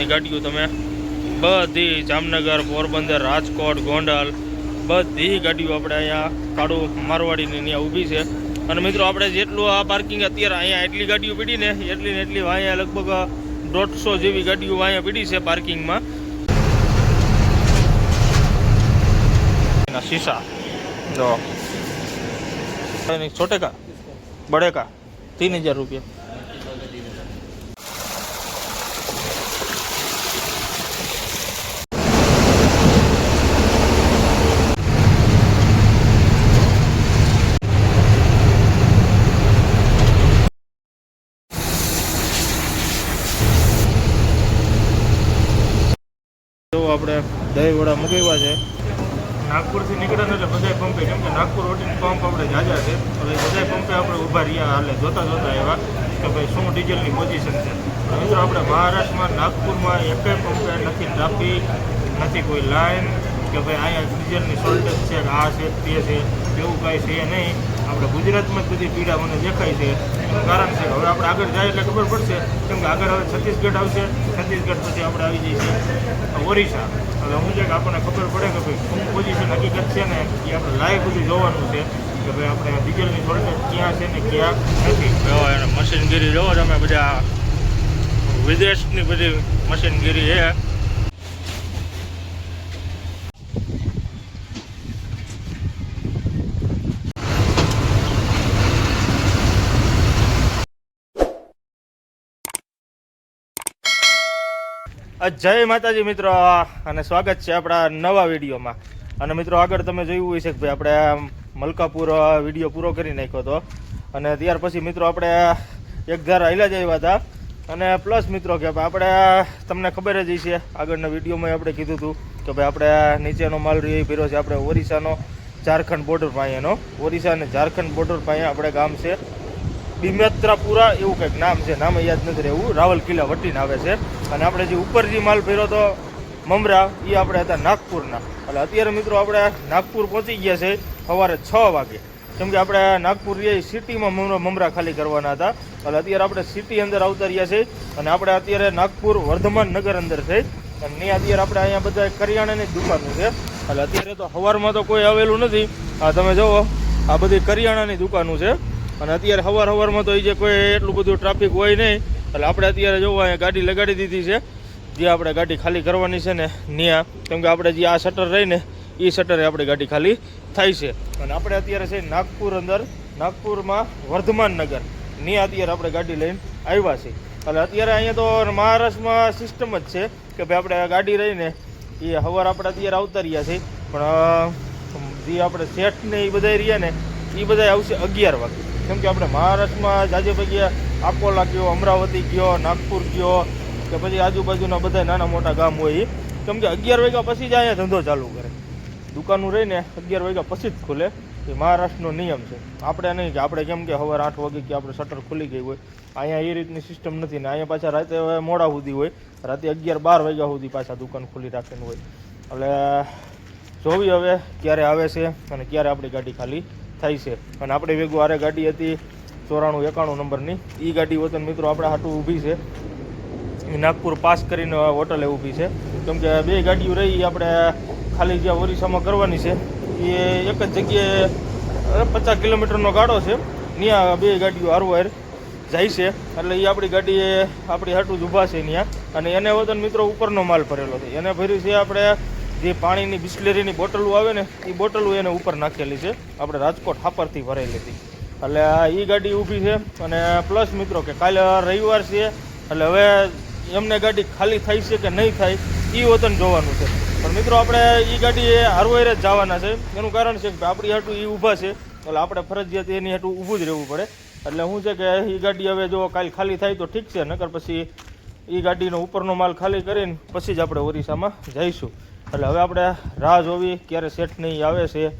ગુજરાતની ગાડીઓ તમે બધી જામનગર, પોરબંદર, રાજકોટ, ગોંડલ બધી ગાડીઓ આપણે અહીંયા કાળું મારવાડીની અહીંયા ઊભી છે. અને મિત્રો આપણે જેટલું આ પાર્કિંગ અત્યારે અહીંયા એટલી ગાડીઓ પડી ને એટલી અહીંયા લગભગ 150 જેવી ગાડીઓ અહીંયા પડી છે પાર્કિંગમાં. शीशा दो छोटे का बड़े का 3000 रुपये. तो આપણે દહીં વડા મગાવ્યા છે. નાગપુરથી નીકળે ને એટલે બધા પંપે, કેમ કે નાગપુર ઓટીન પંપ આપણે જાજા છે, હવે બધા પંપે આપણે ઊભા રહ્યા હાલે જોતા એવા કે ભાઈ શું ડીઝલની પોઝિશન છે. મિત્રો આપણે મહારાષ્ટ્રમાં નાગપુરમાં એકેય પંપે નથી ટ્રાફિક, નથી કોઈ લાઈન કે ભાઈ અહીંયા ડીઝલની શોર્ટેજ છે, આ છે તે છે, એવું કાંઈ છે નહીં. આપણે ગુજરાતમાં જ બધી પીડા મને દેખાય છે. એનું કારણ છે હવે આપણે આગળ જાય એટલે ખબર પડશે, કેમ કે આગળ હવે છત્તીસગઢ આવશે, છત્તીસગઢ પછી આપણે આવી જઈએ ઓરિસ્સા. હવે હું છે કે આપણને ખબર પડે કે ભાઈ શું પોઝિશન હકીકત છે ને એ આપણે લાઈવ બધું જોવાનું છે કે ભાઈ આપણે ડીઝલની શોર્ટેજ ક્યાં છે ને ક્યાં નથી. એને મશીનગીરી જોવો તમે, બધા વિદેશની બધી મશીનગીરી છે. જય માતાજી મિત્રો, અને સ્વાગત છે આપણા નવા વિડીયોમાં. અને મિત્રો આગળ તમે જોયું હોય છે કે ભાઈ આપણે મલકાપુર વિડીયો પૂરો કરી નાખ્યો હતો, અને ત્યાર પછી મિત્રો આપણે એક ધાર હાલ્યા જ આવ્યા હતા. અને પ્લસ મિત્રો કે આપણે તમને ખબર જ છે આગળના વિડીયોમાં આપણે કીધું હતું કે ભાઈ આપણે નીચેનો માલ ભર્યો છે આપણે ઓરિસ્સાનો, ઝારખંડ બોર્ડર પાસેનો. ઓરિસ્સા અને ઝારખંડ બોર્ડર પાસે આપણે ગામ છે બિમેત્રાપુરા, એવું કંઈક નામ છે, નામ યાદ નથી રહેવું, રાવલ કિલ્લા વટીને આવે છે. અને આપણે જે ઉપર જે માલ ભર્યો હતો મમરા, એ આપણે હતા નાગપુરના. એટલે અત્યારે મિત્રો આપણે નાગપુર પહોંચી ગયા છે સવારે 6 વાગે, કેમ કે આપણે નાગપુર સિટીમાં મમરા ખાલી કરવાના હતા. એટલે અત્યારે આપણે સિટી અંદર આવતા રહ્યા છે, અને આપણે અત્યારે નાગપુર વર્ધમાન નગર અંદર છે. અને ત્યાં અત્યારે આપણે અહીંયા બધા કરિયાણાની દુકાનો છે. એટલે અત્યારે તો સવારમાં તો કોઈ આવેલું નથી. આ તમે જુઓ, આ બધી કરિયાણાની દુકાનો છે. અને અત્યારે સવારમાં તો એ જે કોઈ એટલું બધું ટ્રાફિક હોય નહીં. એટલે આપણે અત્યારે જોવા અહીંયા ગાડી લગાડી દીધી છે, જે આપણે ગાડી ખાલી કરવાની છે ને ત્યાં, કેમ કે આપણે જે આ શટર રહીને એ શટરે આપણી ગાડી ખાલી થાય છે. અને આપણે અત્યારે છે નાગપુર અંદર, નાગપુરમાં વર્ધમાન નગર ત્યાં અત્યારે આપણે ગાડી લઈને આવ્યા છીએ. એટલે અત્યારે અહીંયા તો મહારાષ્ટ્રમાં સિસ્ટમ જ છે કે ભાઈ આપણે ગાડી રહીને એ સવાર આપણે અત્યારે આવતા રહ્યા છીએ, પણ જે આપણે શેઠને એ બધા રહ્યા ને એ બધા આવશે 11 વાગે. કેમ કે આપણે મહારાષ્ટ્રમાં જાજે જગ્યા અકોલા ગયો, અમરાવતી ગયો, નાગપુર ગયો કે પછી આજુબાજુના બધા નાના મોટા ગામ હોય, કેમ કે 11 વાગ્યા પછી જ અહીંયા ધંધો ચાલુ કરે. દુકાનો રહીને 11 વાગ્યા પછી જ ખુલે, એ મહારાષ્ટ્રનો નિયમ છે. આપણે નહીં કે આપણે કેમ કે સવારે 8 વાગે કે આપણે શટર ખુલી ગઈ હોય, અહીંયા એ રીતની સિસ્ટમ નથી. ને અહીંયા પાછા રાતે મોડા સુધી હોય, રાતે 11-12 વાગ્યા સુધી પાછા દુકાન ખુલ્લી રાખેલી હોય. એટલે જોવી હવે ક્યારે આવે છે અને ક્યારે આપણી ગાડી ખાલી થાય છે. અને આપણે ભેગું આરે ગાડી હતી 94-91 નંબરની, એ ગાડી વતન મિત્રો આપણે હાટું ઊભી છે, નાગપુર પાસ કરીને હોટલે ઊભી છે. કેમ કે 2 ગાડીઓ રહી આપણે ખાલી જ્યાં ઓરિસ્સામાં કરવાની છે, એ એક જ જગ્યાએ 50 કિલોમીટરનો ગાડો છે, ત્યાં 2 ગાડીઓ હારવાર જાય છે. એટલે એ આપણી ગાડી આપણી હાટું જ ઊભા છે ત્યાં. અને એને વતન મિત્રો ઉપરનો માલ ભરેલો છે, એને ભર્યું છે આપણે જે પાણીની બિસ્લેરીની બોટલો આવે ને એ બોટલો એને ઉપર નાખેલી છે, આપણે રાજકોટ હાપરથી ભરાયેલી હતી. એટલે એ ગાડી ઊભી છે. અને પ્લસ મિત્રો કે કાલે રવિવાર છે, એટલે હવે એમને ગાડી ખાલી થાય છે કે નહીં થાય એ વતન જોવાનું છે. પણ મિત્રો આપણે એ ગાડી હારવારે જ જવાના છે. એનું કારણ છે કે આપણી હાટું એ ઊભા છે, એટલે આપણે ફરજિયાત એની હાટું ઊભું જ રહેવું પડે. એટલે શું છે કે એ ગાડી હવે જો કાલે ખાલી થાય તો ઠીક છે, નકર પછી એ ગાડીનો ઉપરનો માલ ખાલી કરીને પછી જ આપણે ઓરિસ્સામાં જઈશું. એટલે હવે આપણે રાહ જોવી ક્યારે સેટ નહીં આવે છે,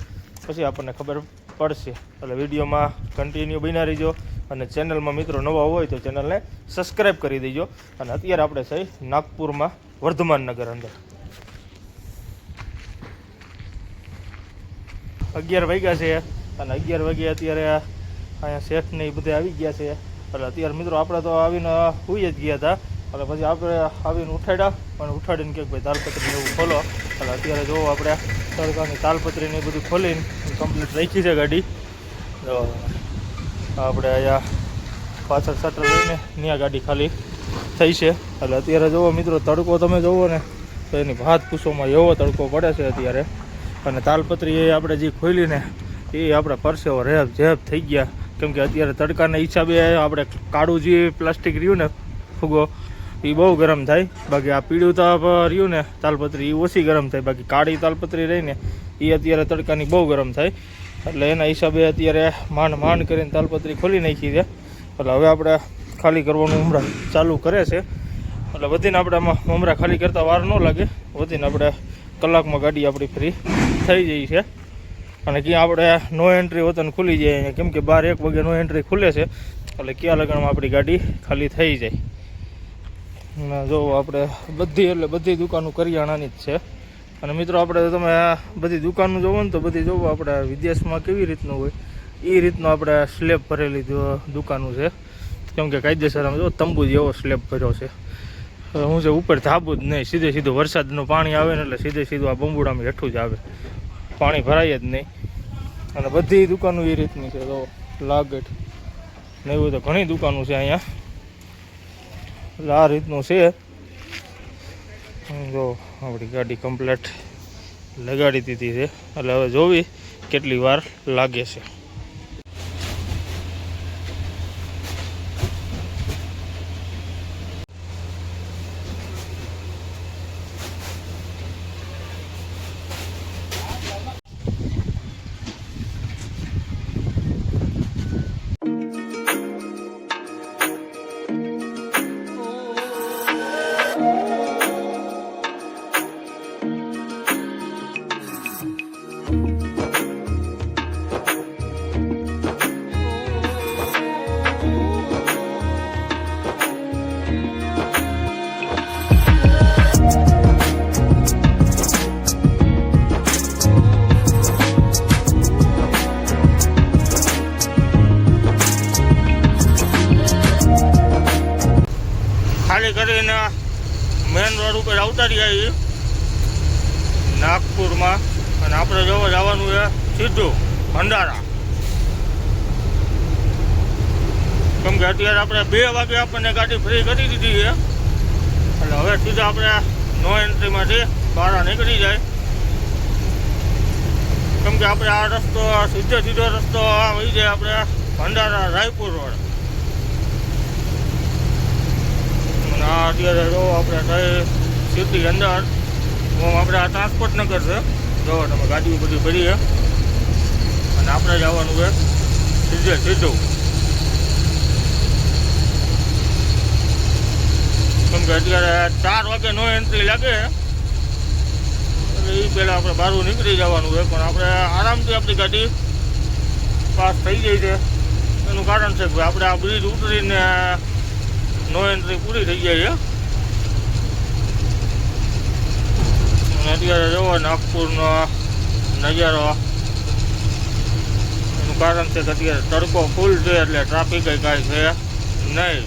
પછી આપણને ખબર પડશે. એટલે વિડીયોમાં કન્ટિન્યુ બન્યા રહીજો, અને ચેનલમાં મિત્રો નવા હોય તો ચેનલને સબસ્ક્રાઈબ કરી દેજો. અને અત્યારે આપણે છે નાગપુરમાં વર્ધમાન નગર અંદર 11 વાગ્યા છે. અને 11 વાગે અત્યારે અહીંયા શેઠને એ બધા આવી ગયા છે. એટલે અત્યારે મિત્રો આપણે તો આવીને સુઈ જ ગયા હતા, એટલે પછી આપણે આવીને ઉઠાડ્યા અને ઉઠાડીને કે ભાઈ તાલપત્રીને એવું ખોલો. એટલે અત્યારે જો આપણે તડકાની તાલપત્રીને એ બધું ખોલીને કમ્પ્લીટ રાખી છે ગાડી. તો આપણે અહીંયા પાછળ શટર લઈને ત્યાં ગાડી ખાલી થઈ છે. એટલે અત્યારે જુઓ મિત્રો, તડકો તમે જુઓ ને તો એની વાત પૂછોમાં એવો તડકો પડે છે અત્યારે. અને તાલપત્રી એ આપણે જે ખોલીને એ આપણે પરસેવો રેબ જેબ થઈ ગયા, કેમ કે અત્યારે તડકાના હિસાબે આપણે કાળું જે પ્લાસ્ટિક રહ્યું ને ફૂગો એ બહુ ગરમ થાય. બાકી આ પીળું તાપ રહ્યું ને તાલપત્રી એ ઓછી ગરમ થાય. બાકી કાળી તાલપત્રી રહીને એ અત્યારે તડકાની બહુ ગરમ થાય. એટલે એના હિસાબે અત્યારે માંડ કરીને તાલપત્રી ખોલી નાખી છે. એટલે હવે આપણે ખાલી કરવાનું હમણાં ચાલુ કરે છે. એટલે વધીને આપણે આમાં મમરા ખાલી કરતાં વાર ન લાગે. વધીને આપણે કલાકમાં ગાડી આપણી ફ્રી થઈ જાય છે. અને ક્યાં આપણે નો એન્ટ્રી વતન ખુલી જાય અહીંયા, કેમ કે 12-1 વાગે નો એન્ટ્રી ખુલે છે. એટલે ક્યાં લગનમાં આપણી ગાડી ખાલી થઈ જાય. જો આપણે બધી દુકાનો કરિયાણાની જ છે. અને મિત્રો આપણે તમે બધી દુકાનો જોવો ને તો બધી જોવો આપણે વિદેશમાં કેવી રીતનું હોય એ રીતનું આપણે સ્લેબ ભરેલી દુકાનો છે. કેમ કે કાયદેસર આમ જો તંબુ જેવો સ્લેબ ભર્યો છે. હું છે ઉપર ધાબુ જ નહીં, સીધું વરસાદનું પાણી આવે ને એટલે સીધું આ બંબુડામાં હેઠું જ આવે, પાણી ભરાય જ નહીં. અને બધી દુકાનો એ રીતની છે. તો લાગટ ને એવું તો ઘણી દુકાનો છે અહીંયા. એટલે આ રીતનું છે. જો આપણી ગાડી કમ્પ્લેટ લગાડી દીધી છે. એટલે હવે જોવી કેટલી વાર લાગે છે. ખાલી કરીને મેન રોડ ઉપર આવતા રહ્યા નાગપુરમાં. અને આપણે જવાનું છે સીધું ભંડારા. કેમ કે અત્યારે આપણે 2 વાગે આપણને ગાડી ફ્રી કરી દીધી છે. એટલે હવે સીધા આપણે નો એન્ટ્રીમાંથી બહાર નીકળી જાય. કેમ કે આપણે આ રસ્તો સીધો રસ્તો વહી જાય આપણે ભંડારા રાયપુર રોડ. અત્યારે જો આપણે થઈ સિટી અંદર આપણે આ ટ્રાન્સપોર્ટ નગર છે. જો તમે ગાડીઓ બધી ભરી છે અને આપણે જવાનું છે સીધું. કેમ કે અત્યારે 4 વાગે નો એન્ટ્રી લાગે એટલે એ પહેલાં આપણે બહાર નીકળી જવાનું છે. પણ આપણે આરામથી આપણી ગાડી પાસ થઈ જાય છે. એનું કારણ છે કે આપણે આ બ્રિજ ઉતરીને નો એન્ટ્રી પૂરી થઈ જાય છે. અને અત્યારે જોવો નાગપુરનો નજારો. એનું કારણ છે કે અત્યારે તડકો ફૂલ છે એટલે ટ્રાફિક કાંઈ છે નહીં.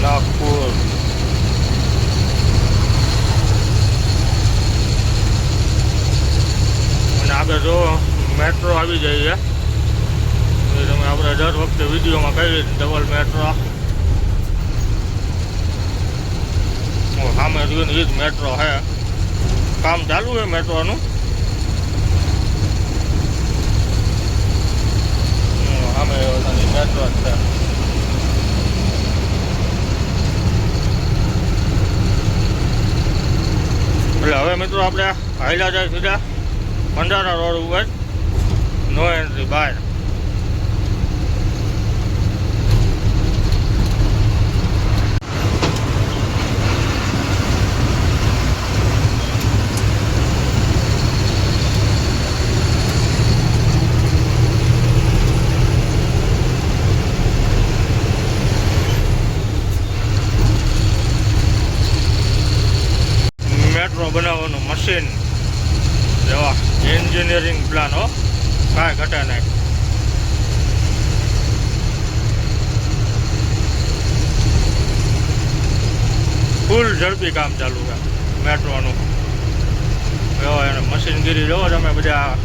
નાગપુર અને આગળ જો મેટ્રો આવી જાય છે. તમે આપણે દર વખતે વિડીયોમાં કહીએ ડબલ મેટ્રો. સામે જોયું ને એ જ મેટ્રો છે. કામ ચાલુ છે મેટ્રોનું. સામે મેટ્રો જ છે. એટલે હવે મિત્રો આપણે હાઈલા જાય સીધા ભંડારા રોડ ઉપર નો એન્ટ્રી બહાર. મેટ્રો બનાવવાનું મશીન જેવા એન્જિનિયરિંગ પ્લાન હો. ઝડપી કામ ચાલુ છે મેટ્રોનું. જો એને મશીનગીરી જોવો તમે, બધા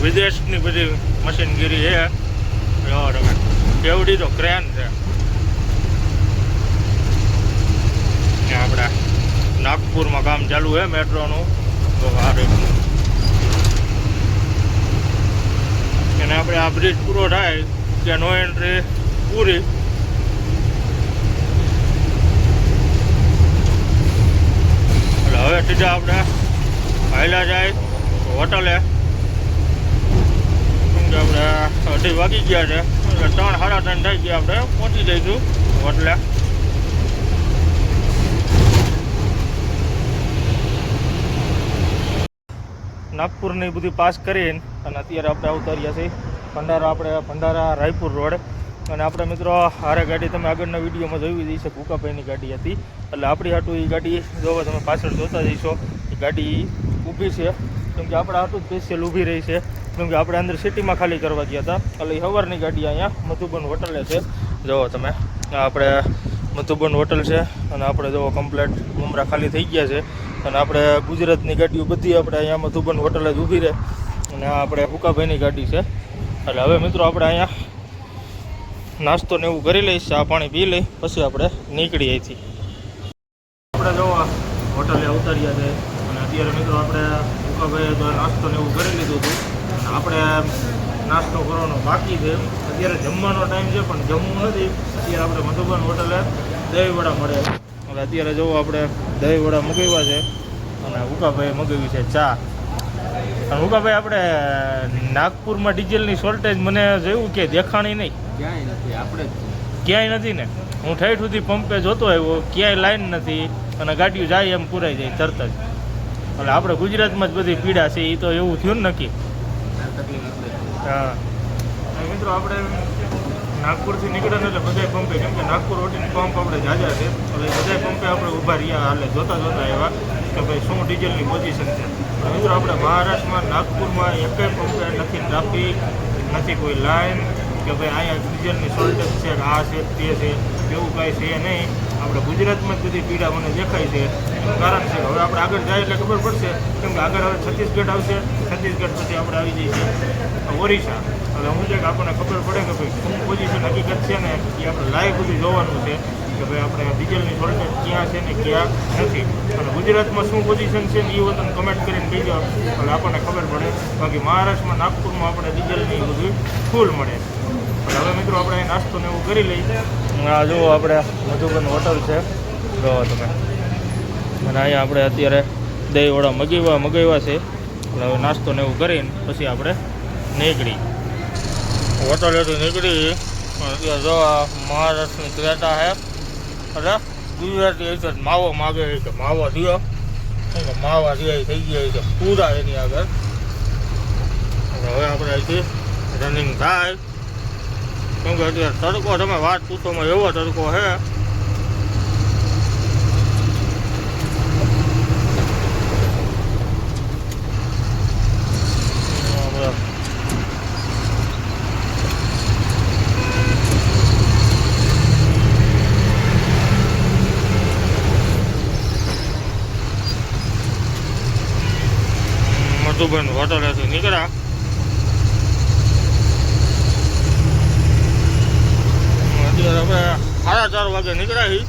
વિદેશની બધી મશીનગીરી છે. જો તમે કેવડી તો ક્રેન છે. આપણે નાગપુરમાં કામ ચાલુ છે મેટ્રોનું. તો આ રીતનું અને આપણે આ બ્રિજ પૂરો થાય ત્યાં નો એન્ટ્રી પૂરી. એટલે હવે સીધા આપણે હાયલા જાય હોટલે. કેમ કે આપણે 2:30 વાગી ગયા છે એટલે 3 સાડા 3 થઈ ગયા, આપણે પહોંચી જઈશું હોટલે. નાગપુરની બધી પાસ કરીને અને અત્યારે આપણે ઉતાર્યા છીએ ભંડારા રાયપુર રોડ. અને આપણે મિત્રો હારે ગાડી તમે આગળના વિડીયોમાં જોઈ દઈ છે, ભૂકાભાઈની ગાડી હતી. એટલે આપણી હાટું એ ગાડી જોવો તમે પાછળ જોતા જઈશો, એ ગાડી ઊભી છે. કેમ કે આપણા હાટું સ્પેશિયલ ઊભી રહી છે, કેમ કે આપણે અંદર સિટીમાં ખાલી કરવા ગયા હતા. એટલે એ સવારની ગાડી અહીંયા મધુબન હોટલે છે. જુઓ તમે, આપણે મધુબન હોટલ છે અને આપણે જુઓ કમ્પ્લેટ ઉમરા ખાલી થઈ ગયા છે. અને આપણે ગુજરાતની ગાડીઓ બધી આપણે અહીંયા મધુબન હોટલ જ ઊભી રહે. અને આ આપણે ભૂકાભાઈની ગાડી છે. એટલે હવે મિત્રો આપણે અહીંયા નાસ્તો ને એવું કરી લઈશ, ચા પાણી પી લઈ, પછી આપણે નીકળી અહીંથી. આપણે જો હોટલે ઉતાર્યા છે અને અત્યારે મિત્રો આપણે ભૂકાભાઈએ તો નાસ્તો ને એવું કરી લીધું હતું. અને આપણે નાસ્તો કરવાનો બાકી છે. અત્યારે જમવાનો ટાઈમ છે પણ જમવું નથી. અત્યારે આપણે મધુબન હોટલે દહીંવડા મળે. એટલે અત્યારે જો આપણે દહીંવડા મગાવ્યા છે અને ભૂકાભાઈએ મગાવી છે ચા. અને ભૂકાભાઈ આપણે નાગપુરમાં ડીઝલની શોર્ટેજ મને જોયું કે દેખાણી નહીં, ક્યાંય નથી ને. હું ઠેઠ સુધી પંપે જોતો આવ્યો, ક્યાંય લાઈન નથી અને ગાડીઓ જાય એમ પૂરાઈ જાય તરત જ. એટલે આપણે ગુજરાતમાં જ બધી પીડા છે, એ તો એવું થયું ને નક્કી. હા મિત્રો આપણે નાગપુરથી નીકળ્યા એટલે બધા પંપે, કેમ કે નાગપુર ઓટીન પંપ આપણે જાજા છે, એટલે બધા પંપે આપણે ઊભા રહ્યા. હાલે જોતા આવ્યા કે ભાઈ શું ડીઝલની પોઝિશન છે. મિત્રો આપણે મહારાષ્ટ્રમાં નાગપુરમાં એકેય પંપે નથી ટ્રાફિક, નથી કોઈ લાઈન કે ભાઈ અહીંયા ડીઝલની શોર્ટેજ છે, આ છે તે છે, એવું કાંઈ છે નહીં. આપણે ગુજરાતમાં જ બધી પીડા મને દેખાય છે. એનું કારણ છે હવે આપણે આગળ જાય એટલે ખબર પડશે. કેમ કે આગળ હવે છત્તીસગઢ આવશે, છત્તીસગઢ પછી આપણે આવી જઈએ ઓરિસ્સા. એટલે હું છે કે આપણને ખબર પડે કે ભાઈ શું પોઝિશન હકીકત છે ને, એ આપણે લાઈવ બધું જોવાનું છે કે ભાઈ આપણે ડીઝલની શોર્ટેજ ક્યાં છે ને ક્યાં નથી. અને ગુજરાતમાં શું પોઝિશન છે ને એ વતન કમેન્ટ કરીને કહીજો, એટલે આપણને ખબર પડે. બાકી મહારાષ્ટ્રમાં નાગપુરમાં આપણે ડીઝલની બધું ફૂલ મળે. હવે મિત્રો આપણે નાસ્તો ને એવું કરી લઈએ. આ જુઓ આપણે મધુબન હોટલ છે, જો તમે. અને અહીંયા આપણે અત્યારે દહીંવડા મગાવ્યા છે. એટલે હવે નાસ્તો ને એવું કરીને પછી આપણે નીકળી હોટલેથી નીકળી. અત્યારે જો આ મહારાષ્ટ્રની ક્રેટા છે. એટલે ગુજરાતી છે માવો માગે કે માવો થયો, શું કે માવા સિવાય થઈ ગયા છે પૂરા એની આગળ. હવે આપણે અહીંથી રનિંગ થાય. કેમ કે અત્યારે તડકો તમે વાત પૂછોમાં એવો તડકો છે. મધુબન હોટલેથી નીકળ્યા. અત્યારે આપણે 4:30 વાગે નીકળ્યા છીએ.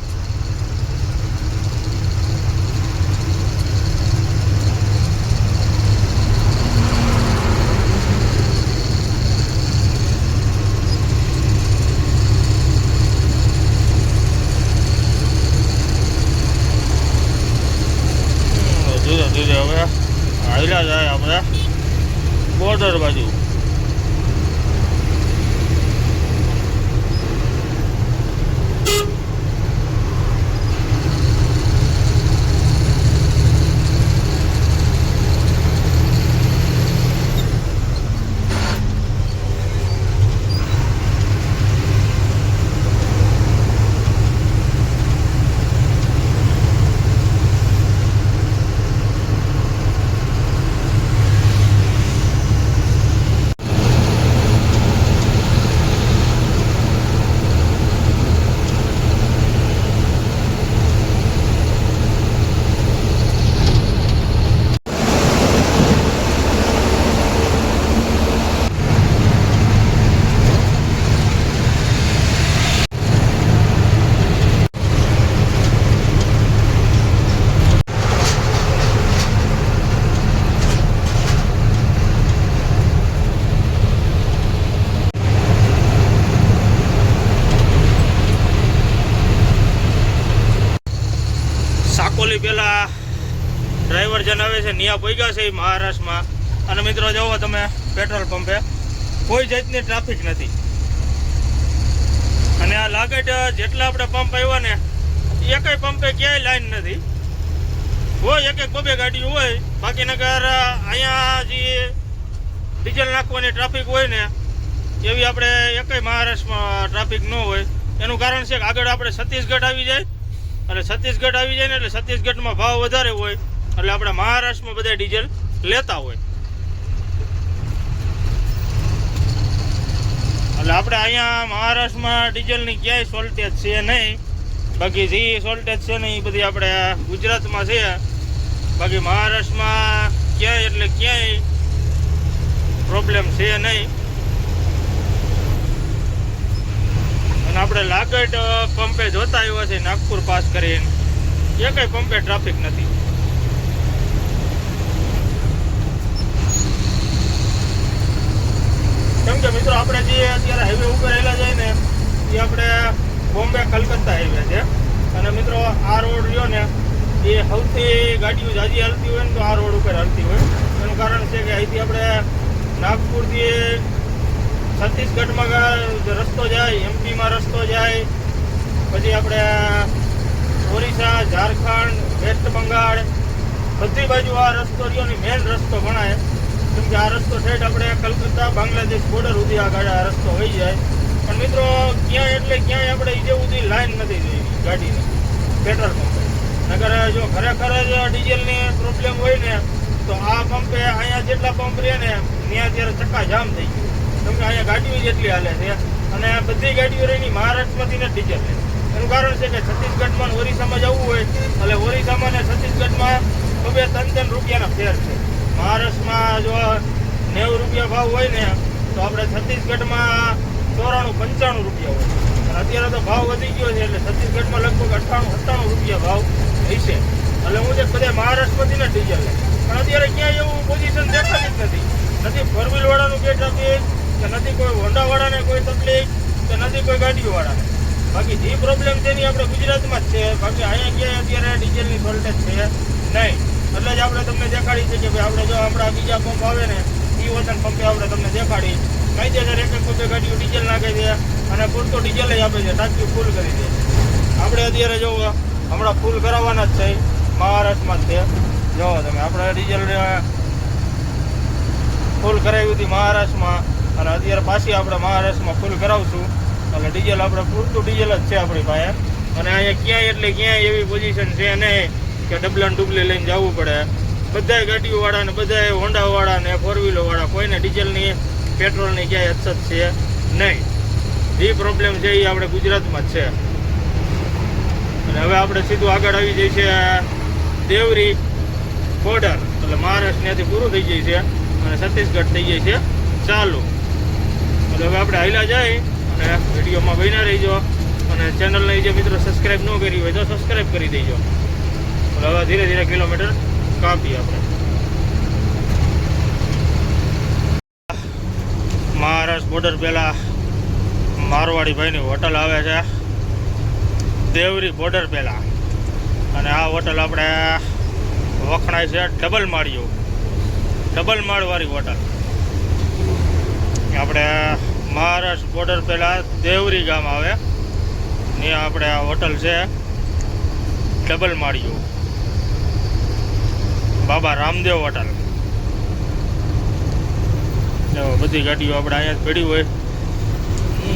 ધીરે ધીરે હવે હાલ્યા જાય આપણે બોર્ડર બાજુ. ડ્રાઈવર જન આવે છે ન્યા પહોંચ્યા છે મહારાષ્ટ્રમાં. અને મિત્રો જુઓ તમે પેટ્રોલ પંપે કોઈ જાતની ટ્રાફિક નથી. અને આ લાગેટ જેટલા આપણે પંપ આવ્યા ને એકય પંપે ક્યાંય લાઈન નથી. હોય એક બબે ગાડી હોય, બાકી નગર અહીંયા જે ડીઝલ નાખવાની ટ્રાફિક હોય ને એવી આપણે એકય મહારાષ્ટ્રમાં ટ્રાફિક ન હોય. એનું કારણ છે કે આગળ આપણે છત્તીસગઢ આવી જાય, અને છત્તીસગઢ આવી જાય ને એટલે છત્તીસગઢમાં ભાવ વધારે હોય એટલે આપણે મહારાષ્ટ્રમાં બધા ડીઝલ લેતા હોય. એટલે આપણે અહીંયા મહારાષ્ટ્રમાં ડીઝલની ક્યાંય શોર્ટેજ છે નહીં. બાકી જે શોર્ટેજ છે ને એ બધી આપણે ગુજરાતમાં છે. બાકી મહારાષ્ટ્રમાં ક્યાંય એટલે ક્યાંય પ્રોબ્લેમ છે નહીં. અને આપણે લાગેટ પંપે જોતા આવ્યા છે નાગપુર પાસ કરીને એકય પંપે ટ્રાફિક નથી. કેમ કે મિત્રો આપણે જે અત્યારે હાઈવે ઉપર રહેલા જાય ને એ આપણે બોમ્બે કલકત્તા હાઈવે છે. અને મિત્રો આ રોડ રહ્યો ને એ સૌથી ગાડીઓ જાજી હાલતી હોય ને તો આ રોડ ઉપર હાલતી હોય. એનું કારણ છે કે અહીંથી આપણે નાગપુરથી છત્તીસગઢમાં રસ્તો જાય, એમપીમાં રસ્તો જાય, પછી આપણે ઓરિસ્સા, ઝારખંડ, વેસ્ટ બંગાળ બધી બાજુ આ રસ્તો રહ્યો ને મેન રસ્તો ગણાય. કેમ કે આ રસ્તો ઠેઠ આપણે કલકત્તા બાંગ્લાદેશ બોર્ડર સુધી આ રસ્તો હોઈ જાય. પણ મિત્રો ક્યાંય એટલે ક્યાંય આપણે એ જેવું લાઈન નથી જોઈ ગાડીની પેટ્રોલ પંપે. નગર જો ખરેખર જ ડીઝલની પ્રોબ્લેમ હોય ને તો આ પંપે અહીંયા જેટલા પંપ રહે ને ત્યાં અત્યારે ચક્કા જામ થઈ ગયું. કેમ કે અહીંયા ગાડીઓ જેટલી હાલે છે અને બધી ગાડીઓ રહીની મહારાષ્ટ્રમાંથી ને ડીઝલ લે. એનું કારણ છે કે છત્તીસગઢમાં ઓરિસ્સામાં જવું હોય એટલે ઓરિસ્સામાં ને છત્તીસગઢમાં 2-3 રૂપિયાના ફેર છે. મહારાષ્ટ્રમાં જો 90 રૂપિયા ભાવ હોય ને તો આપણે છત્તીસગઢમાં 94-95 રૂપિયા હોય. અને અત્યારે તો ભાવ વધી ગયો છે એટલે છત્તીસગઢમાં લગભગ 98-97 રૂપિયા ભાવ હશે. એટલે હું છે બધા મહારાષ્ટ્રમાંથી ને ડીઝલ લે. પણ અત્યારે ક્યાંય એવું પોઝિશન દેખાતી જ નથી. નથી ફોર વ્હીલ વાળાનું કે ટ્રાફિક, કે નથી કોઈ હોન્ડા વાળાને કોઈ તકલીફ, કે નથી કોઈ ગાડીઓ વાળાને. બાકી જે પ્રોબ્લેમ છે ને આપણે ગુજરાતમાં જ છે. બાકી અહીંયા ક્યાંય અત્યારે ડીઝલની શોર્ટેજ છે નહીં. એટલે જ આપણે તમને દેખાડી છે કે ભાઈ આપણે જો આપણા બીજા પંપ આવે ને એ વતન પંપે આપણે તમને દેખાડી કાયદેસર એક પંપે ગાડીઓ ડીઝલ નાખે છે અને પૂરતું ડીઝલ જ આપે છે, ટાંકી ફૂલ કરી દે. આપણે અત્યારે જો હમણાં ફૂલ કરાવવાના જ છે મહારાષ્ટ્રમાં જ છે. જો તમે આપણે ડીઝલ ફૂલ કરાવી હતી મહારાષ્ટ્રમાં અને અત્યારે પાછી આપણે મહારાષ્ટ્રમાં ફૂલ કરાવશું. એટલે ડીઝલ આપણે પૂરતું ડીઝલ જ છે આપણી પાસે. અને અહીંયા ક્યાંય એટલે ક્યાંય એવી પોઝિશન છે નહીં કે ડબલા ડુબલી લઈને જવું પડે. બધાય ગાડીઓવાળા ને બધાય હોન્ડાવાળા ને ફોર વ્હીલરવાળા કોઈને ડીઝલની પેટ્રોલની ક્યાંય અછત છે નહીં. જે પ્રોબ્લેમ છે એ આપણે ગુજરાતમાં જ છે. અને હવે આપણે સીધું આગળ આવી જાય છે દેવરી બોર્ડર. એટલે મહારાષ્ટ્ર ત્યાંથી પૂરું થઈ જાય છે અને છત્તીસગઢ થઈ જાય છે ચાલુ. એટલે હવે આપણે હાલ્યા જાય અને વિડીયોમાં બન્યા રહીજો. અને ચેનલને જે મિત્રો સબસ્ક્રાઈબ ન કરી હોય તો સબસ્ક્રાઈબ કરી દેજો. હવે ધીરે ધીરે કિલોમીટર કાપીએ આપણે. મહારાષ્ટ્ર બોર્ડર પહેલાં મારવાડી ભાઈની હોટલ આવે છે દેવરી બોર્ડર પહેલાં. અને આ હોટલ આપણે વખણાય છે ડબલ માળવાળી હોટલ. આપણે મહારાષ્ટ્ર બોર્ડર પહેલાં દેવરી ગામ આવે ત્યાં આપણે આ હોટલ છે ડબલ માળિયું. બાબા રામદેવ હોટલ. બધી ગાડીઓ આપણે અહીંયા જ પડી હોય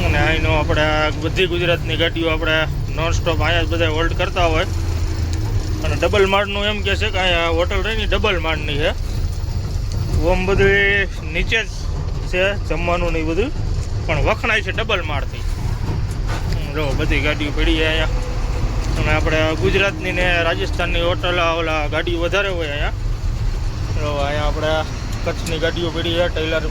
અને અહીંનો આપણે બધી ગુજરાતની ગાડીઓ આપણે નોનસ્ટોપ અહીંયા જ બધા હોલ્ડ કરતા હોય. અને ડબલ માળનું એમ કહે છે કે અહીંયા હોટલ રહીને ડબલ માળની છે. ઓમ બધું નીચે જ છે જમવાનું ને એ બધું, પણ વખણાય છે ડબલ માળથી. જો બધી ગાડીઓ પડી છે અહીંયા. અને આપણે ગુજરાતની ને રાજસ્થાનની હોટલ ઓલા ગાડીઓ વધારે હોય અહીંયા. તો અહીંયા આપણે કચ્છની ગાડીઓ પડી છે ટેલર.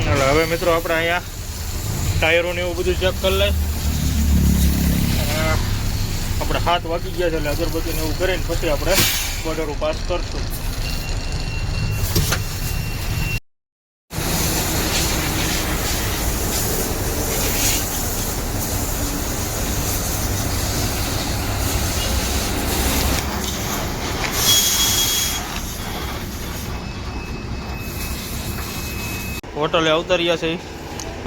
એટલે હવે મિત્રો આપણે અહીંયા ટાયરોને એવું બધું ચેક કરી લઈએ. આપણે 7 વાગી ગયા છે એટલે અગરબત્તીને એવું કરીને પછી આપણે બોર્ડર પાસ કરશું. હોટલે અવતર્યા છે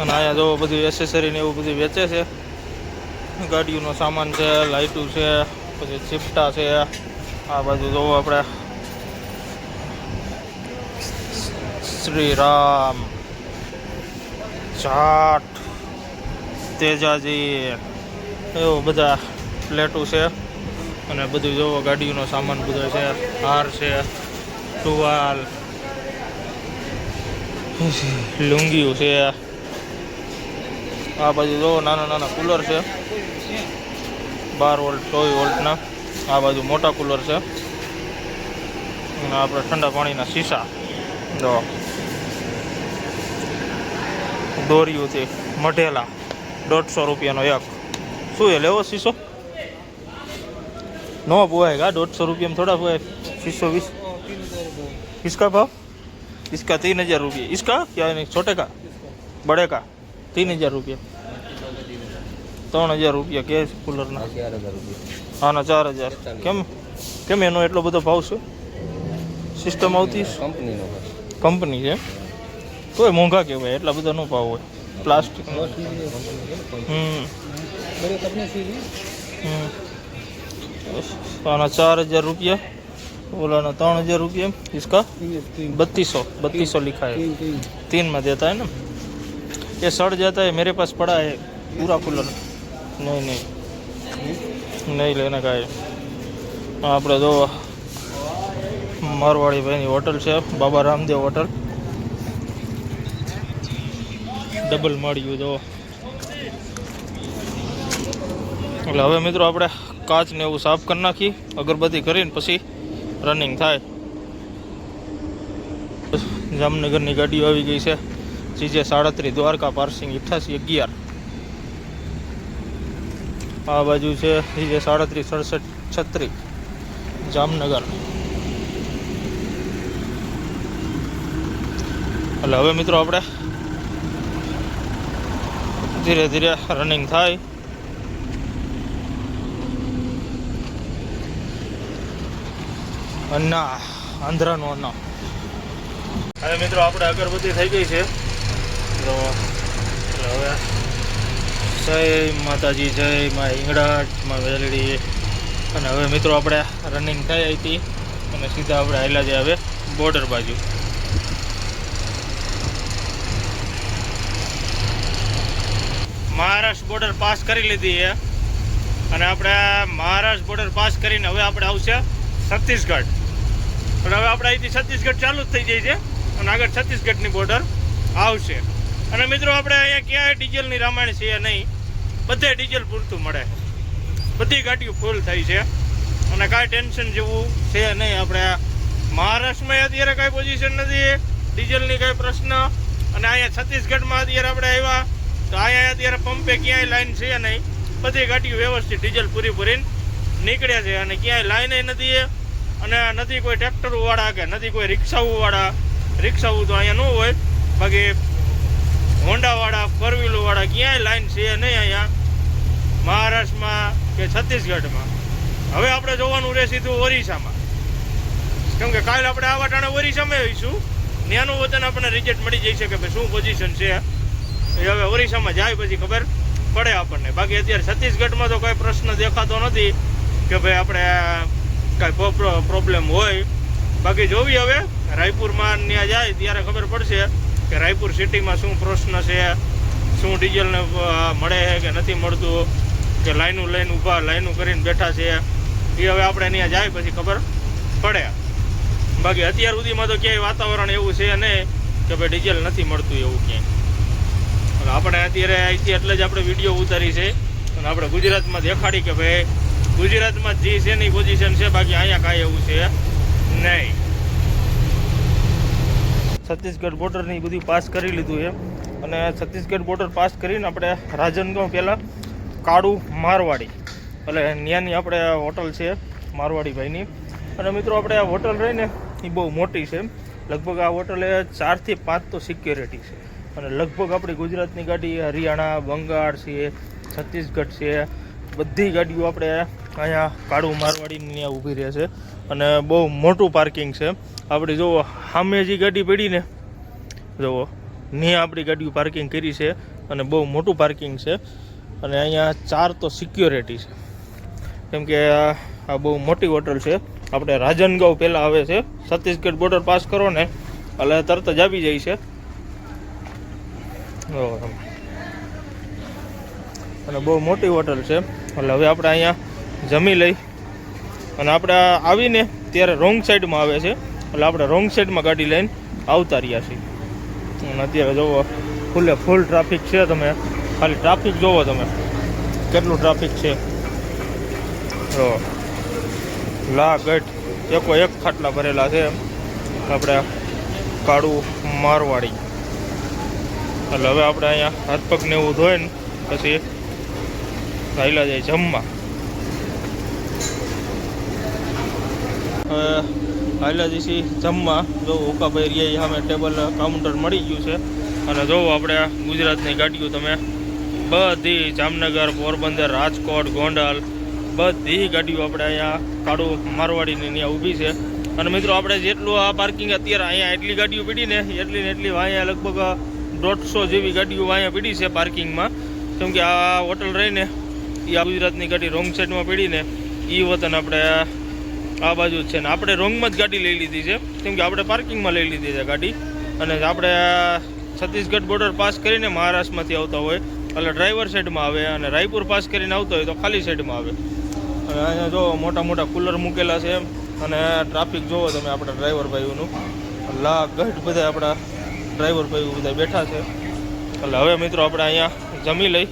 અને અહીંયા જો બધું એસેસરી ને એવું બધું વેચે છે. ગાડીઓનો સામાન છે, લાઇટું છે, પછી ચિપટા છે. આ બાજુ જોવો આપણે શ્રી રામ, જાટ, તેજાજી એવું બધા પ્લેટું છે અને બધું જોવો ગાડીઓનો સામાન બધો છે. હાર છે, ટુવાલ, લુંગીઓ છે. આ બાજુ જોવો નાના નાના કુલર છે 12 વોલ્ટ 24 વોલ્ટના. આ બાજુ મોટા કુલર છે અને આપણે ઠંડા પાણીના શીશા જો દોરીઓથી મઢેલા 150 રૂપિયાનો એક. શું એ લેવો શીશો? નો પોવાય કા 150 રૂપિયામાં થોડા પોવાય शीशो 20. किसका भाव? इसका 3000 रुपये. इसका क्या नहीं, छोटे का बड़े का 3000 रुपये. 3000 રૂપિયા કે કુલરના. હા ના 4000. કેમ કેમ એનો એટલો બધો ભાવ છે? સિસ્ટમ આવતી કંપની છે તોય મોંઘા કહેવાય, એટલા બધા નો ભાવ હોય. પ્લાસ્ટિક આના 4000 રૂપિયા, ओला 3000 रुपये. इसका 3200 लिखा है. 3 में देता है ना. ये सड़ जाता है. मेरे पास पड़ा है पूरा कूलर. नहीं लेने का है. આપણે જો મારવાડી ભાઈની હોટલ છે, બાબા રામદેવ હોટલ, ડબલ માળ્યું જો. એટલે હવે મિત્રો આપણે કાચ ને એવું સાફ કરી નાખી, અગરબત્તી કરીને પછી રનિંગ થાય. જામનગરની ગાડીઓ આવી ગઈ છે. CJ 37 Dwarka, passing 8811. આ બાજુ છે CJ 37 67 36 જામનગર. એટલે હવે મિત્રો આપણે ધીરે ધીરે રનિંગ થાય. અન્ના આંધ્રાનો અન્ના. હવે મિત્રો આપણે અગરબત્તી થઈ ગઈ છે તો હવે જય માતાજી, જય મા હિંગળાટ, મા વેલડી. અને હવે મિત્રો આપણે રનિંગ થઈ હતી અને સીધા આપણે આવેલા છે હવે બોર્ડર બાજુ. મહારાષ્ટ્ર બોર્ડર પાસ કરી લીધી છે અને આપણે મહારાષ્ટ્ર બોર્ડર પાસ કરીને હવે આપણે આવશે છત્તીસગઢ. પણ હવે આપણે અહીંથી છત્તીસગઢ ચાલુ જ થઈ જાય છે અને આગળ છત્તીસગઢની બોર્ડર આવશે. અને મિત્રો આપણે અહીંયા ક્યાંય ડીઝલની રામાયણ છે નહીં, બધે ડીઝલ પૂરતું મળે, બધી ગાડીઓ ફૂલ થઈ છે અને કાંઈ ટેન્શન જેવું છે નહીં. આપણે મહારાષ્ટ્રમાં અત્યારે કાંઈ પોઝિશન નથી, ડીઝલની કાંઈ પ્રશ્ન. અને અહીંયા છત્તીસગઢમાં અત્યારે આપણે આવ્યા તો અહીંયા અત્યારે પંપે ક્યાંય લાઈન છે નહીં, બધી ગાડીઓ વ્યવસ્થિત ડીઝલ પૂરી પૂરીને નીકળ્યા છે અને ક્યાંય લાઈને નથી. અને નથી કોઈ ટ્રેક્ટરોવાળા કે નથી કોઈ રિક્ષાઓવાળા. રિક્ષાઓ તો અહીંયા ન હોય, બાકી હોન્ડાવાળા, ફોર વ્હીલરવાળા ક્યાંય લાઈન છે નહીં અહીંયા મહારાષ્ટ્રમાં કે છત્તીસગઢમાં. હવે આપણે જોવાનું રહે સીધું ઓરિસ્સામાં, કેમ કે કાલે આપણે આવા ટાણે ઓરિસ્સામાં આવીશું. ત્યાંનું વતન આપણને રિઝલ્ટ મળી જાય છે કે ભાઈ શું પોઝિશન છે. એ હવે ઓરિસ્સામાં જાય પછી ખબર પડે આપણને. બાકી અત્યારે છત્તીસગઢમાં તો કોઈ પ્રશ્ન દેખાતો નથી કે ભાઈ આપણે કાંઈ પ્રોબ્લેમ હોય. બાકી જોવી હવે રાયપુરમાં ત્યાં જાય ત્યારે ખબર પડશે કે રાયપુર સિટીમાં શું પ્રશ્ન છે, શું ડીઝલને મળે છે કે નથી મળતું, કે લાઈનું લઈને ઊભા લાઈનું કરીને બેઠા છે. એ હવે આપણે ત્યાં જાય પછી ખબર પડે. બાકી અત્યાર સુધીમાં તો ક્યાંય વાતાવરણ એવું છે નહીં કે ભાઈ ડીઝલ નથી મળતું એવું ક્યાંય. આપણે અત્યારે અહીંથી એટલે જ આપણે વિડીયો ઉતારી છે અને આપણે ગુજરાતમાં દેખાડી કે ભાઈ ગુજરાતમાં જે છે એની પોઝિશન છે, બાકી અહીંયા કાંઈ એવું છે નહીં. છત્તીસગઢ બોર્ડરની બધું પાસ કરી લીધું છે અને છત્તીસગઢ બોર્ડર પાસ કરીને આપણે રાજનગાંવ પહેલાં કાળું મારવાડી એટલે ત્યાંની આપણે હોટલ છે મારવાડી ભાઈની. અને મિત્રો આપણે આ હોટલ રહીને એ બહુ મોટી છે. લગભગ આ હોટલે 4 થી 5 તો સિક્યોરિટી છે અને લગભગ આપણી ગુજરાતની ગાડી હરિયાણા, બંગાળ છે, છત્તીસગઢ છે, બધી ગાડીઓ આપણે અહીંયા કાળું મારવાડીની ત્યાં ઊભી રહે છે અને બહુ મોટું પાર્કિંગ છે. આપણે જુઓ સામે જે ગાડી પડી ને, જુઓ ને આપણી ગાડીઓ પાર્કિંગ કરી છે અને બહુ મોટું પાર્કિંગ છે. અને અહીંયા 4 તો સિક્યોરિટી છે, કેમ કે આ બહુ મોટી હોટલ છે. આપણે રાજનગાંવ પહેલાં આવે છે, છત્તીસગઢ બોર્ડર પાસ કરો ને એટલે તરત જ આવી જાય છે. અને બહુ મોટી હોટલ છે. એટલે હવે આપણે અહીંયા જમી લઈ અને આપણે આવીને ત્યારે રોંગ સાઈડમાં આવે છે, એટલે આપણે રોંગ સાઈડમાં ગાડી લઈને આવતા રહ્યા છીએ. અને અત્યારે જોવો ફૂલ ટ્રાફિક છે. તમે ખાલી ટ્રાફિક જોવો, તમે કેટલું ટ્રાફિક છે. જો લાગટ એક ખાટલા ભરેલા છે આપણે કાળું મારવાડી. એટલે હવે આપણે અહીંયા હાથ પગને એવું ધોઈ ને પછી હાઈલા જાય જમવા. હવે હાઈલા જઈશી જમવા. જો ઉકાભાઈ રહ્યા સામે ટેબલ કાઉન્ટર મળી ગયું છે. અને જોવો આપણે ગુજરાતની ગાડીઓ તમે બધી જામનગર, પોરબંદર, રાજકોટ, ગોંડલ બધી ગાડીઓ આપણે અહીંયા કાળું મારવાડીની અહીંયા ઊભી છે. અને મિત્રો આપણે જેટલું આ પાર્કિંગ અત્યારે અહીંયા એટલી ગાડીઓ પડી ને એટલી અહીંયા લગભગ 150 જેવી ગાડીઓ અહીંયા પડી છે પાર્કિંગમાં. કેમ કે આ હોટલ રહીને એ આ ગુજરાતની ગાડી રોંગ સાઈડમાં પડી ને એ વતન આપણે આ બાજુ જ છે ને આપણે રોંગમાં જ ગાડી લઈ લીધી છે, કેમ કે આપણે પાર્કિંગમાં લઈ લીધી છે ગાડી. અને આપણે છત્તીસગઢ બોર્ડર પાસ કરીને મહારાષ્ટ્રમાંથી આવતા હોય એટલે ડ્રાઈવર સાઈડમાં આવે, અને રાયપુર પાસ કરીને આવતો હોય તો ખાલી સાઈડમાં આવે. અને અહીંયા જો મોટા કુલર મૂકેલા છે. અને ટ્રાફિક જોવો તમે આપણા ડ્રાઈવર ભાઈઓનું લાગટ બધા આપણા ડ્રાઈવર ભાઈઓ બધા બેઠા છે. એટલે હવે મિત્રો આપણે અહીંયા જમી લઈ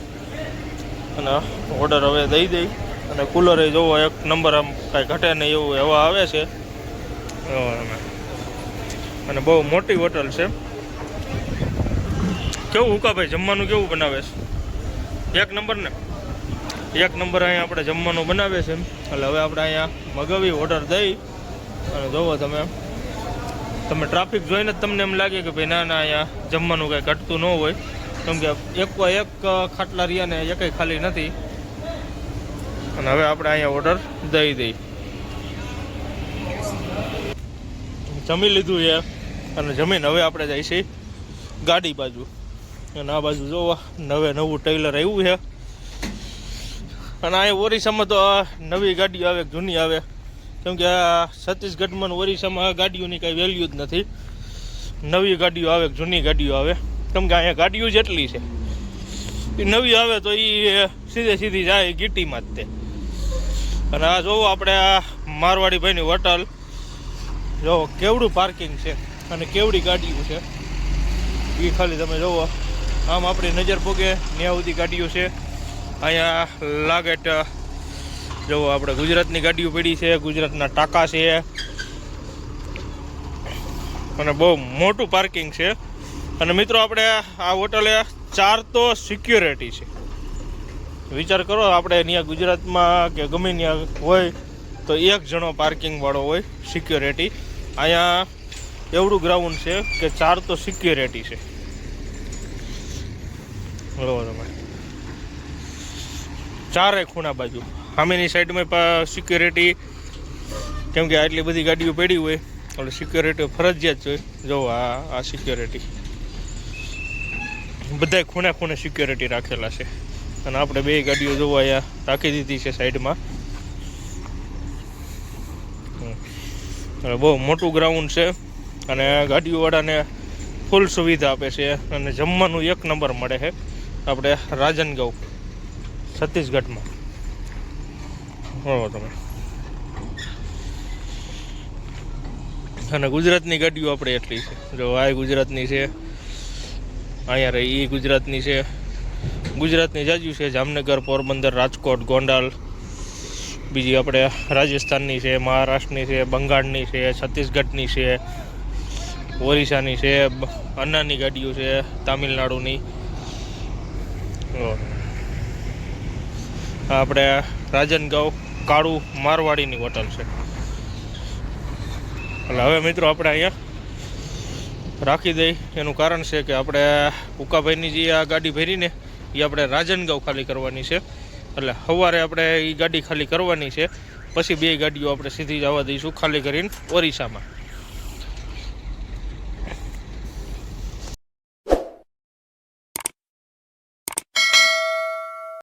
અને ઓર્ડર હવે દઈ અને કુલરે જોવો એક નંબર, આમ કાંઈ ઘટે નહીં એવું એવા આવે છે. અને બહુ મોટી હોટલ છે. કેવું ઉકાભાઈ જમવાનું કેવું બનાવે છે? એક નંબર ને એક નંબર અહીંયા આપણે જમવાનું બનાવે છે. એટલે હવે આપણે અહીંયા મગાવી ઓર્ડર દઈ અને જોવો તમે ટ્રાફિક જોઈને જ તમને એમ લાગે કે ભાઈ ના અહીંયા જમવાનું કાંઈ ઘટતું ન હોય, કેમ કે એક ખાટલા રહ્યા ને એકય ખાલી નથી. અને હવે આપણે અહીંયા ઓર્ડર દઈ જમી લીધું છે. અને જમીને હવે આપણે જઈએ છીએ ગાડી બાજુ. અને આ બાજુ જોવો નવું ટેલર આવ્યું છે. અને અહીંયા ઓરિસ્સામાં તો નવી ગાડીઓ આવે જૂની આવે, કેમ કે આ છત્તીસગઢમાં ઓરિસ્સામાં ગાડીઓની કાંઈ વેલ્યુ જ નથી. નવી ગાડીઓ આવે જૂની ગાડીઓ આવે, કેમ કે અહીંયા ગાડીઓ જેટલી છે એ નવી આવે તો એ સીધી જાય ગીટીમાં જ તે. અને આ જોવો આપણે આ મારવાડી ભાઈની હોટલ જોવો કેવડું પાર્કિંગ છે અને કેવડી ગાડીઓ છે એ ખાલી તમે જોવો. આમ આપણી નજર પોગે ત્યાં સુધી ગાડીઓ છે. અહીંયા લાગેટ જોવો આપણે ગુજરાતની ગાડીઓ પડી છે, ગુજરાતના ટાંકા છે. અને બહુ મોટું પાર્કિંગ છે. અને મિત્રો આપણે આ હોટલે 4 તો સિક્યોરિટી છે. વિચાર કરો આપણે ત્યાં ગુજરાતમાં કે ગમે ત્યાં હોય તો 1 જણો પાર્કિંગવાળો હોય સિક્યોરિટી. અહીંયા એવડું ગ્રાઉન્ડ છે કે 4 તો સિક્યોરિટી છે. બરોબર તમે ચારે ખૂણા બાજુ સામેની સાઈડમાં સિક્યોરિટી, કેમ કે આટલી બધી ગાડીઓ પડી હોય એટલે સિક્યોરિટી ફરજિયાત હોય. જો આ સિક્યોરિટી બધા ખૂણે સિક્યોરિટી રાખેલા છે. અને આપણે 2 ગાડીઓ જોવા અહીંયા રાખી દીધી છે સાઈડમાં. બહુ મોટું ગ્રાઉન્ડ છે અને ગાડીઓવાળાને ફૂલ સુવિધા આપે છે. અને જમવાનું 1 નંબર મળે છે આપણે રાજનગાંવ છત્તીસગઢમાં. બરાબર તમે. અને ગુજરાતની ગાડીઓ આપણે એટલી છે. જો આ ગુજરાતની છે, અહીંયા રહી એ ગુજરાતની છે. ગુજરાતની જાજુ છે, જામનગર, પોરબંદર, રાજકોટ, ગોંડલ. બીજી આપણે રાજસ્થાનની છે, મહારાષ્ટ્રની છે, બંગાળની છે, છત્તીસગઢની છે, ઓરિસ્સાની છે, અન્નાની ગાડીઓ છે, તામિલનાડુની. આપણે રાજનગાંવ કાળું મારવાડીની હોટલ છે. એટલે હવે મિત્રો આપણે અહીંયા રાખી દઈ. એનું કારણ છે કે આપણે ઉકાભાઈની જે આ ગાડી ભરીને એ આપણે રાજનગાંવ ખાલી કરવાની છે. એટલે સવારે આપણે એ ગાડી ખાલી કરવાની છે, પછી 2 ગાડીઓ આપણે સીધી જવા દઈશું ખાલી કરીને ઓરિસ્સામાં.